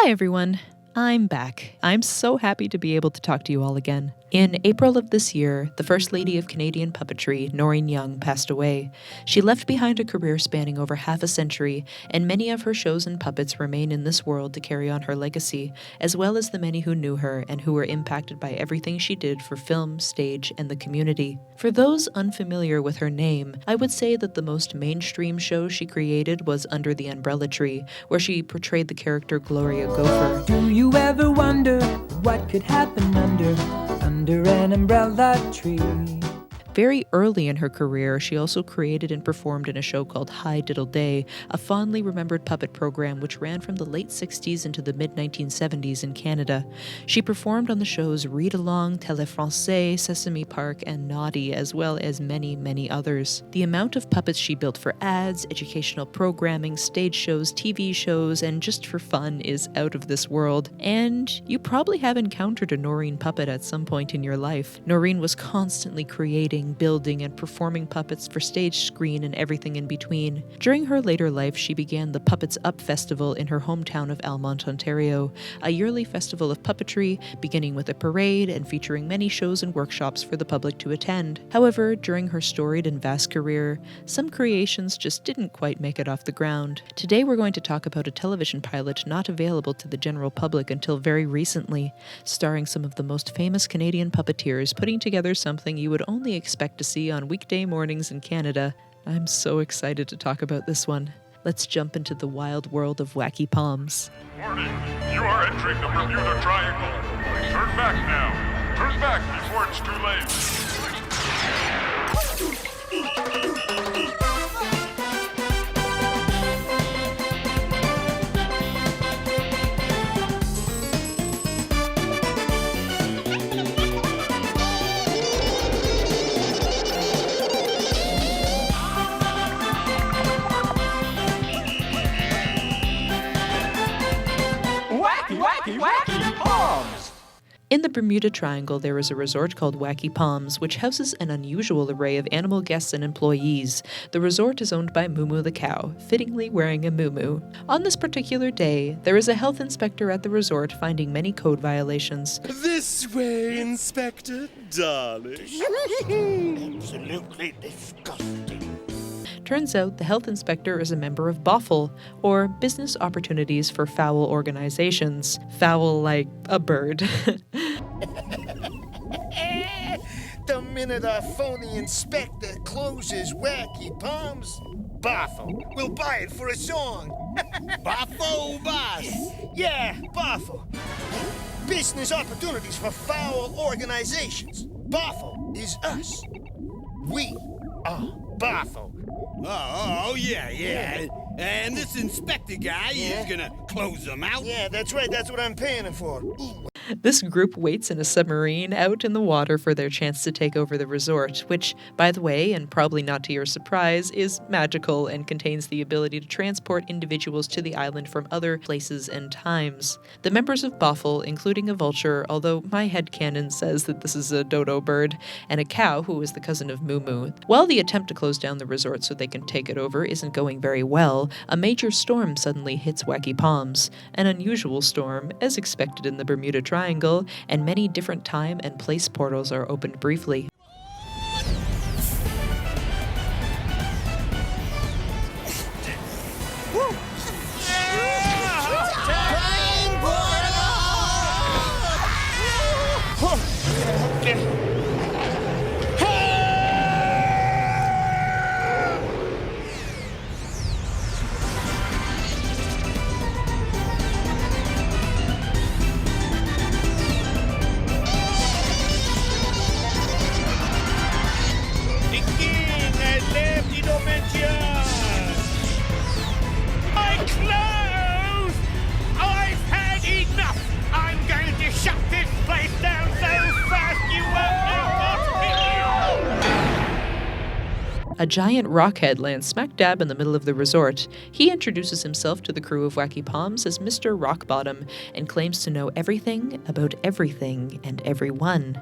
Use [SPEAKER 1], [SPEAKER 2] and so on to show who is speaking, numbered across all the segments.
[SPEAKER 1] Hi everyone, I'm back. I'm so happy to be able to talk to you all again. In April of this year, the First Lady of Canadian Puppetry, Noreen passed away. She left behind a career spanning over half a century, and many of her shows and puppets remain in this world to carry on her legacy, as well as the many who knew her and who were impacted by everything she did for film, stage, and the community. For those unfamiliar with her name, I would say that the most mainstream show she created was Under the Umbrella Tree, where she portrayed the character Gloria Gopher.
[SPEAKER 2] Do you ever wonder what could happen under an umbrella tree?
[SPEAKER 1] Very early in her career, she also created and performed in a show called Hi Diddle Day, a fondly remembered puppet program which ran from the late 60s into the mid-1970s in Canada. She performed on the shows Read Along, Télé Français, Sesame Park, and Naughty, as well as many, many others. The amount of puppets she built for ads, educational programming, stage shows, TV shows, and just for fun is out of this world. And you probably have encountered a Noreen puppet at some point in your life. Noreen was constantly creating, building, and performing puppets for stage, screen, and everything in between. During her later life, she began the Puppets Up Festival in her hometown of Almonte, Ontario, a yearly festival of puppetry, beginning with a parade and featuring many shows and workshops for the public to attend. However, during her storied and vast career, some creations just didn't quite make it off the ground. Today we're going to talk about a television pilot not available to the general public until very recently, starring some of the most famous Canadian puppeteers putting together something you would only expect to see on weekday mornings in Canada. I'm so excited to talk about this one. Let's jump into the wild world of Wacky Palms.
[SPEAKER 3] Warning! You are entering the Bermuda Triangle. Turn back now. Turn back before it's too late.
[SPEAKER 2] Wacky Palms!
[SPEAKER 1] In the Bermuda Triangle, there is a resort called Wacky Palms, which houses an unusual array of animal guests and employees. The resort is owned by MooMoo the cow, fittingly wearing a muumuu. On this particular day, there is a health inspector at the resort finding many code violations.
[SPEAKER 4] This way, Inspector, darling.
[SPEAKER 5] Absolutely disgusting.
[SPEAKER 1] Turns out the health inspector is a member of BOFL, or Business Opportunities for Fowl Organizations. Fowl like a bird.
[SPEAKER 5] The minute our phony inspector closes Wacky Palms, Boffo will buy it for a song.
[SPEAKER 4] Buffo boss.
[SPEAKER 5] Yeah, Boffo. Business Opportunities for Fowl Organizations. Boffo is us. We are Boffo.
[SPEAKER 4] Oh, yeah. And this inspector guy is gonna close them out?
[SPEAKER 5] Yeah, that's right. That's what I'm paying him for.
[SPEAKER 1] This group waits in a submarine out in the water for their chance to take over the resort, which, by the way, and probably not to your surprise, is magical and contains the ability to transport individuals to the island from other places and times. The members of BOFL, including a vulture, although my headcanon says that this is a dodo bird, and a cow who is the cousin of MooMoo. While the attempt to close down the resort so they can take it over isn't going very well, a major storm suddenly hits Wacky Palms, an unusual storm, as expected in the Bermuda Triangle, and many different time and place portals are opened briefly. A giant rockhead lands smack dab in the middle of the resort. He introduces himself to the crew of Wacky Palms as Mr. Rockbottom and claims to know everything about everything and everyone.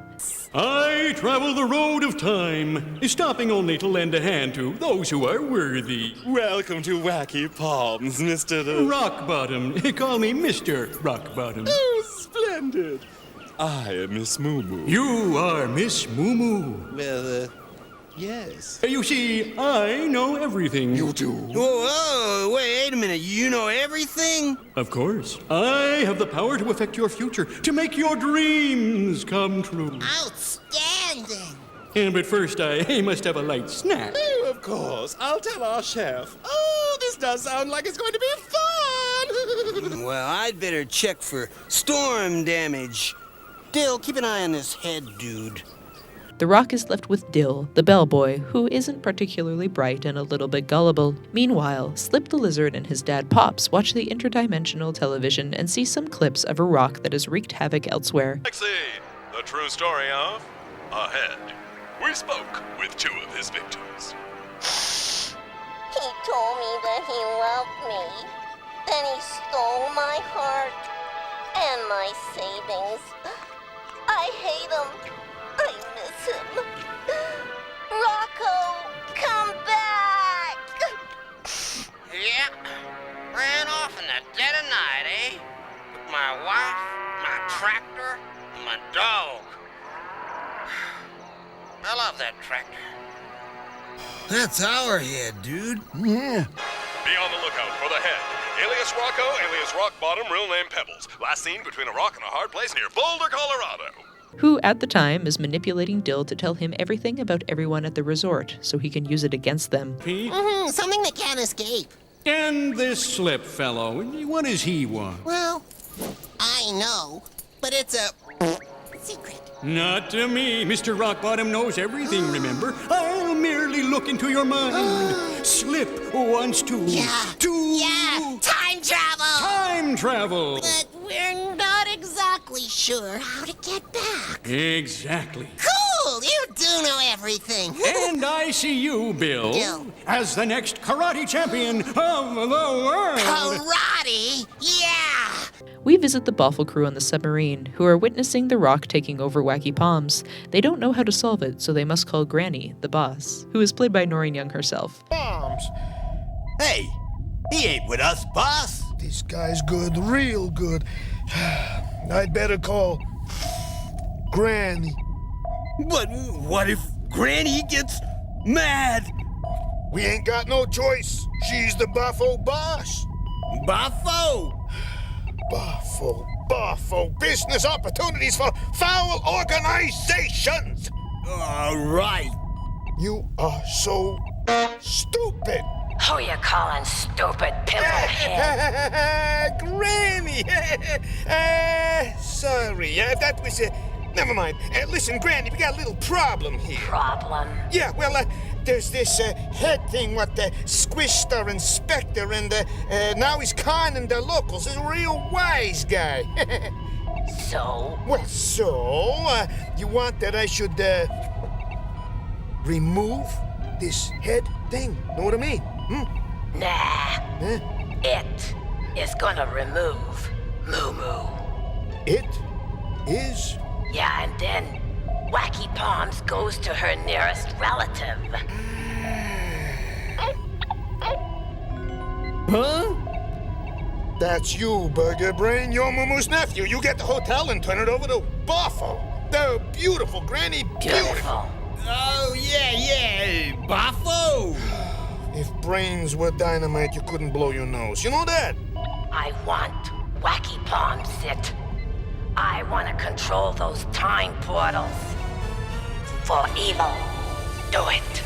[SPEAKER 6] I travel the road of time, stopping only to lend a hand to those who are worthy.
[SPEAKER 7] Welcome to Wacky Palms, Mr.
[SPEAKER 6] Rockbottom. Call me Mr. Rockbottom.
[SPEAKER 7] Oh, splendid. I am Miss MooMoo.
[SPEAKER 6] You are Miss MooMoo.
[SPEAKER 7] Well, yes.
[SPEAKER 6] You see, I know everything.
[SPEAKER 7] You do?
[SPEAKER 4] Whoa, wait a minute. You know everything?
[SPEAKER 6] Of course. I have the power to affect your future, to make your dreams come true.
[SPEAKER 8] Outstanding!
[SPEAKER 6] But first, I must have a light snack.
[SPEAKER 7] Oh, of course. I'll tell our chef. Oh, this does sound like it's going to be fun.
[SPEAKER 4] Well, I'd better check for storm damage. Dill, keep an eye on this head, dude.
[SPEAKER 1] The Rock is left with Dill, the bellboy, who isn't particularly bright and a little bit gullible. Meanwhile, Slip the Lizard and his dad Pops watch the interdimensional television and see some clips of a rock that has wreaked havoc elsewhere.
[SPEAKER 3] Lexi, the true story of a head. We spoke with 2 of his victims.
[SPEAKER 8] He told me that he loved me. Then he stole my heart and my savings. I hate him. I miss him. Rocco, come back!
[SPEAKER 9] Yep. Ran off in the dead of night, eh? With my wife, my tractor, and my dog. I love that tractor.
[SPEAKER 4] That's our head, dude.
[SPEAKER 5] Yeah.
[SPEAKER 3] Be on the lookout for the head. Alias Rocco, alias Rockbottom, real name Pebbles. Last seen between a rock and a hard place near Boulder, Colorado.
[SPEAKER 1] Who, at the time, is manipulating Dill to tell him everything about everyone at the resort, so he can use it against them.
[SPEAKER 8] Something that can't escape.
[SPEAKER 6] And this Slip fellow, what does he want?
[SPEAKER 8] Well, I know, but it's a secret.
[SPEAKER 6] Not to me. Mr. Rockbottom knows everything, remember? I'll merely look into your mind. Slip wants to...
[SPEAKER 8] Yeah, time travel!
[SPEAKER 6] Time travel!
[SPEAKER 8] But we're not exactly sure how to get back.
[SPEAKER 6] Exactly.
[SPEAKER 8] Cool! You do know everything.
[SPEAKER 6] And I see you, Bill,
[SPEAKER 8] Bill.
[SPEAKER 6] as the next karate champion of the world.
[SPEAKER 8] Karate? Yeah!
[SPEAKER 1] We visit the Boffle crew on the submarine, who are witnessing the Rock taking over Wacky Palms. They don't know how to solve it, so they must call Granny, the boss, who is played by Noreen Young herself.
[SPEAKER 5] Bombs.
[SPEAKER 4] Hey, he ain't with us, boss.
[SPEAKER 5] This guy's good, real good. I'd better call Granny.
[SPEAKER 4] But what if Granny gets mad?
[SPEAKER 5] We ain't got no choice. She's the Buffo boss.
[SPEAKER 4] Buffo?
[SPEAKER 5] Buffo. Business opportunities for foul organizations.
[SPEAKER 4] All right.
[SPEAKER 5] You are so stupid.
[SPEAKER 10] Who you calling stupid, pimplehead?
[SPEAKER 5] Granny. Sorry. That was... never mind. Listen, Granny, we got a little problem here.
[SPEAKER 10] Problem?
[SPEAKER 5] Yeah, well, there's this head thing what squished our inspector, and now he's conning the locals. He's a real wise guy.
[SPEAKER 10] So?
[SPEAKER 5] Well, so, you want that I should remove this head thing? Know what I mean?
[SPEAKER 10] Nah.
[SPEAKER 5] Huh?
[SPEAKER 10] It is gonna remove MooMoo.
[SPEAKER 5] It is?
[SPEAKER 10] Yeah, and then Wacky Palms goes to her nearest relative.
[SPEAKER 5] Huh? That's you, Burger Brain. You're MooMoo's nephew. You get the hotel and turn it over to Boffo. The beautiful Granny.
[SPEAKER 10] Beautiful.
[SPEAKER 4] Oh, yeah, Buffo.
[SPEAKER 5] If brains were dynamite, you couldn't blow your nose. You know that?
[SPEAKER 10] I want Wacky Palms it. I want to control those time portals. For evil. Do it.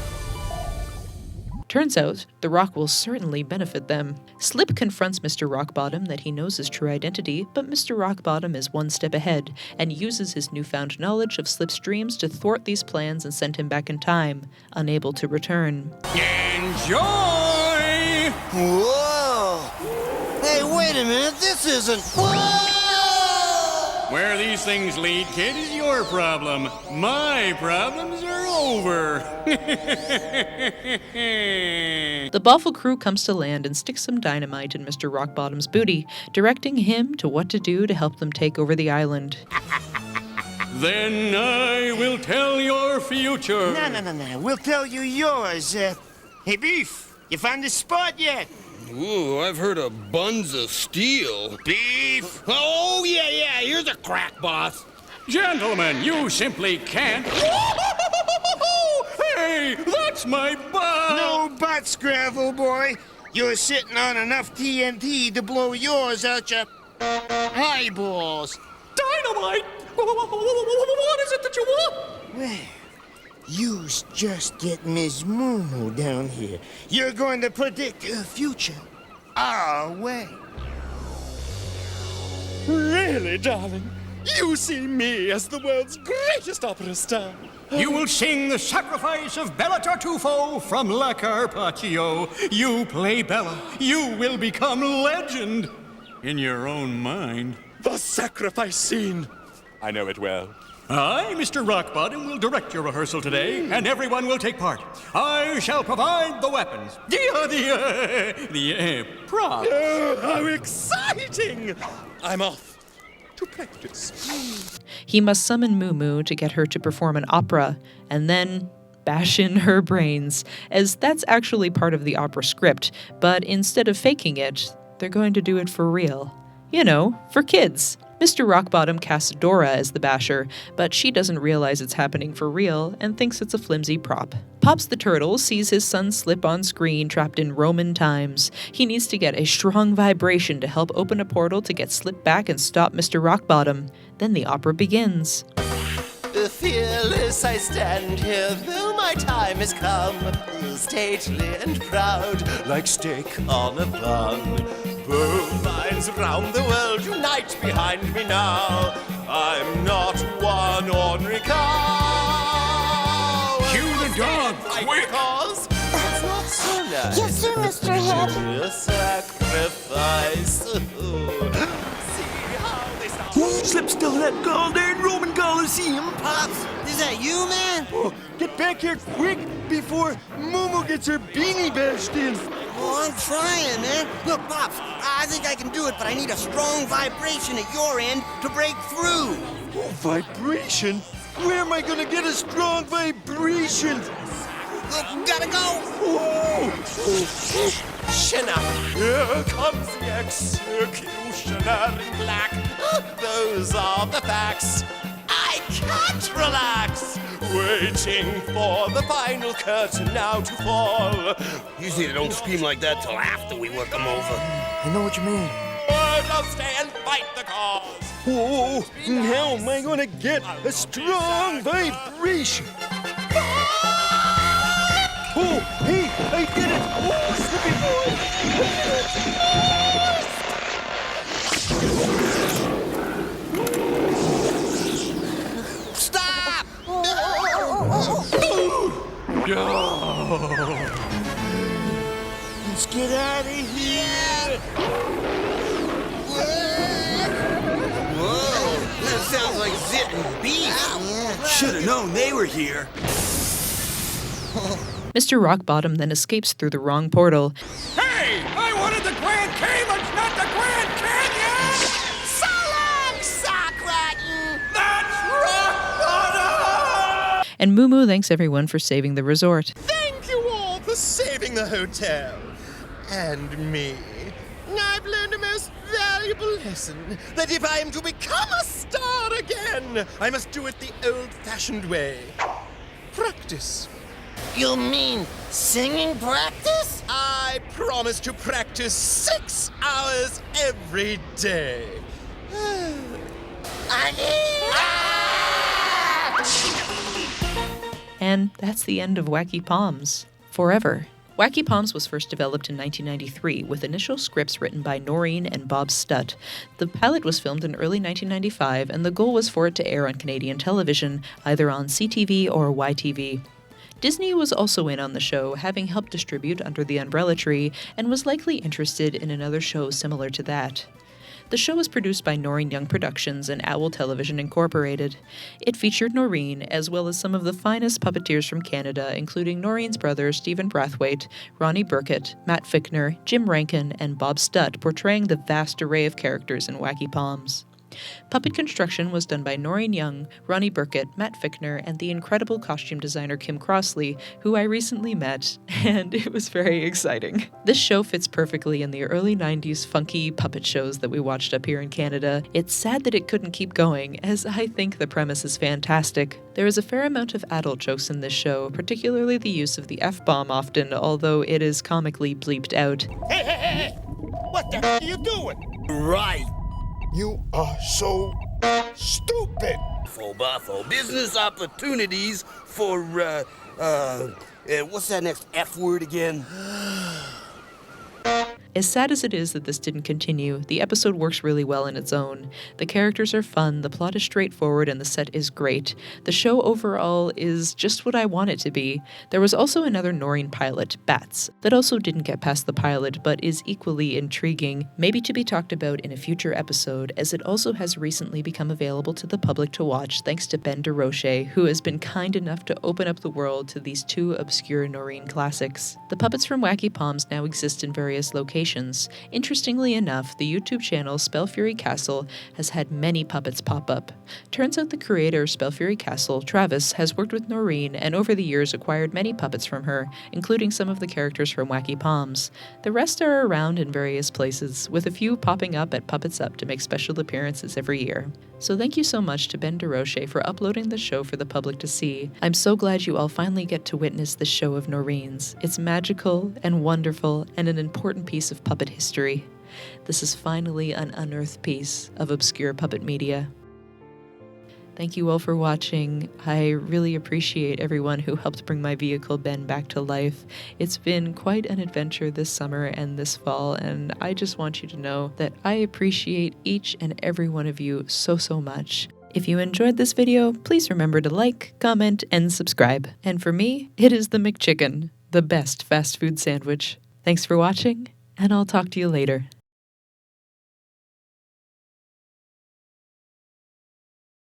[SPEAKER 1] Turns out, the Rock will certainly benefit them. Slip confronts Mr. Rockbottom that he knows his true identity, but Mr. Rockbottom is one step ahead and uses his newfound knowledge of Slip's dreams to thwart these plans and send him back in time, unable to return.
[SPEAKER 6] Enjoy!
[SPEAKER 4] Whoa! Hey, wait a minute. This isn't... Whoa!
[SPEAKER 6] Where these things lead, kid, is your problem. My problems are over.
[SPEAKER 1] The Boffle crew comes to land and sticks some dynamite in Mr. Rockbottom's booty, directing him to what to do to help them take over the island.
[SPEAKER 6] Then I will tell your future.
[SPEAKER 5] No. We'll tell you yours. Hey, Beef, you found the spot yet?
[SPEAKER 4] Ooh, I've heard of buns of steel.
[SPEAKER 5] Beef!
[SPEAKER 4] Oh, yeah, here's a crack, boss.
[SPEAKER 6] Gentlemen, you simply can't. Hey, that's my butt!
[SPEAKER 5] No buts, Gravel Boy. You're sitting on enough TNT to blow yours out your eyeballs.
[SPEAKER 6] Dynamite? What is it that you want?
[SPEAKER 5] Well, you's just get Miss MooMoo down here. You're going to predict her future our way.
[SPEAKER 7] Really, darling? You see me as the world's greatest opera star.
[SPEAKER 6] You will sing the sacrifice of Bella Tartufo from La Carpaccio. You play Bella. You will become legend in your own mind.
[SPEAKER 7] The sacrifice scene. I know it well.
[SPEAKER 6] I, Mr. Rockbottom, will direct your rehearsal today, and everyone will take part. I shall provide the weapons. The props.
[SPEAKER 7] Oh, how exciting! I'm off to practice.
[SPEAKER 1] He must summon MooMoo to get her to perform an opera, and then bash in her brains, as that's actually part of the opera script, but instead of faking it, they're going to do it for real. You know, for kids. Mr. Rockbottom casts Dora as the basher, but she doesn't realize it's happening for real and thinks it's a flimsy prop. Pops the Turtle sees his son slip on screen trapped in Roman times. He needs to get a strong vibration to help open a portal to get slipped back and stop Mr. Rockbottom. Then the opera begins.
[SPEAKER 11] Fearless I stand here, though my time has come, stately and proud, like steak on a bun. Both lines round the world unite behind me now. I'm not one ordinary cow.
[SPEAKER 6] Cue the dog, quick!
[SPEAKER 11] Because it's not so nice.
[SPEAKER 8] Yes, sir, Mr. Head.
[SPEAKER 11] A sacrifice.
[SPEAKER 2] Slip still in that goddamn Roman Colosseum.
[SPEAKER 5] Pops, is that you, man?
[SPEAKER 2] Oh, get back here quick before MooMoo gets her beanie bashed in.
[SPEAKER 5] Oh, I'm trying, man. Look, Pops, I think I can do it, but I need a strong vibration at your end to break through.
[SPEAKER 2] Oh, vibration? Where am I gonna get a strong vibration?
[SPEAKER 5] Look, gotta go.
[SPEAKER 2] Oh.
[SPEAKER 11] Chin up. Here comes the executioner in black. Those are the facts. I can't relax. Waiting for the final curtain now to fall.
[SPEAKER 4] Usually they don't scream like that till after we work them over.
[SPEAKER 2] I know what you mean.
[SPEAKER 11] I'll stay and fight the cause.
[SPEAKER 2] Oh, how am I gonna get a strong vibration? Oh, hey, I did it! Oh, Slippy
[SPEAKER 5] Stop! Let's get out of here!
[SPEAKER 4] Whoa, that sounds like Zit and Beef. Should have known they were here.
[SPEAKER 1] Mr. Rockbottom then escapes through the wrong portal.
[SPEAKER 6] Hey! I wanted the Grand Caymans, not the Grand Canyon!
[SPEAKER 5] So long, Sockrotten!
[SPEAKER 6] That's Rockbottom!
[SPEAKER 1] And MooMoo thanks everyone for saving the resort.
[SPEAKER 7] Thank you all for saving the hotel. And me. I've learned a most valuable lesson, that if I am to become a star again, I must do it the old-fashioned way. Practice.
[SPEAKER 5] You mean singing practice?
[SPEAKER 7] I promise to practice 6 hours every day.
[SPEAKER 1] And that's the end of Wacky Palms. Forever. Wacky Palms was first developed in 1993 with initial scripts written by Noreen and Bob Stutt. The pilot was filmed in early 1995, and the goal was for it to air on Canadian television, either on CTV or YTV. Disney was also in on the show, having helped distribute Under the Umbrella Tree, and was likely interested in another show similar to that. The show was produced by Noreen Young Productions and Owl Television Incorporated. It featured Noreen, as well as some of the finest puppeteers from Canada, including Noreen's brother Steven Braithwaite, Ronnie Burkett, Matt Fichtner, Jim Rankin, and Bob Stutt, portraying the vast array of characters in Wacky Palms. Puppet construction was done by Noreen Young, Ronnie Burkett, Matt Fichtner, and the incredible costume designer Kim Crossley, who I recently met, and it was very exciting. This show fits perfectly in the early 90s funky puppet shows that we watched up here in Canada. It's sad that it couldn't keep going, as I think the premise is fantastic. There is a fair amount of adult jokes in this show, particularly the use of the F-bomb often, although it is comically bleeped out.
[SPEAKER 5] Hey! What the heck are you doing?
[SPEAKER 4] Right.
[SPEAKER 5] You are so stupid.
[SPEAKER 4] Buffo. Business opportunities for, what's that next F word again?
[SPEAKER 1] As sad as it is that this didn't continue, the episode works really well in its own. The characters are fun, the plot is straightforward, and the set is great. The show overall is just what I want it to be. There was also another Noreen pilot, Bats, that also didn't get past the pilot, but is equally intriguing, maybe to be talked about in a future episode, as it also has recently become available to the public to watch thanks to Ben DeRoche, who has been kind enough to open up the world to these two obscure Noreen classics. The puppets from Wacky Palms now exist in various locations. Interestingly enough, the YouTube channel Spell Fury Castle has had many puppets pop up. Turns out the creator of Spell Fury Castle, Travis, has worked with Noreen and over the years acquired many puppets from her, including some of the characters from Wacky Palms. The rest are around in various places, with a few popping up at Puppets Up to make special appearances every year. So thank you so much to Ben DeRoche for uploading the show for the public to see. I'm so glad you all finally get to witness the show of Noreen's. It's magical and wonderful and an important piece of puppet history. This is finally an unearthed piece of obscure puppet media. Thank you all for watching. I really appreciate everyone who helped bring my vehicle Ben back to life. It's been quite an adventure this summer and this fall, and I just want you to know that I appreciate each and every one of you so much. If you enjoyed this video, please remember to like, comment, and subscribe. And for me, it is the McChicken, the best fast food sandwich. Thanks for watching, and I'll talk to you later.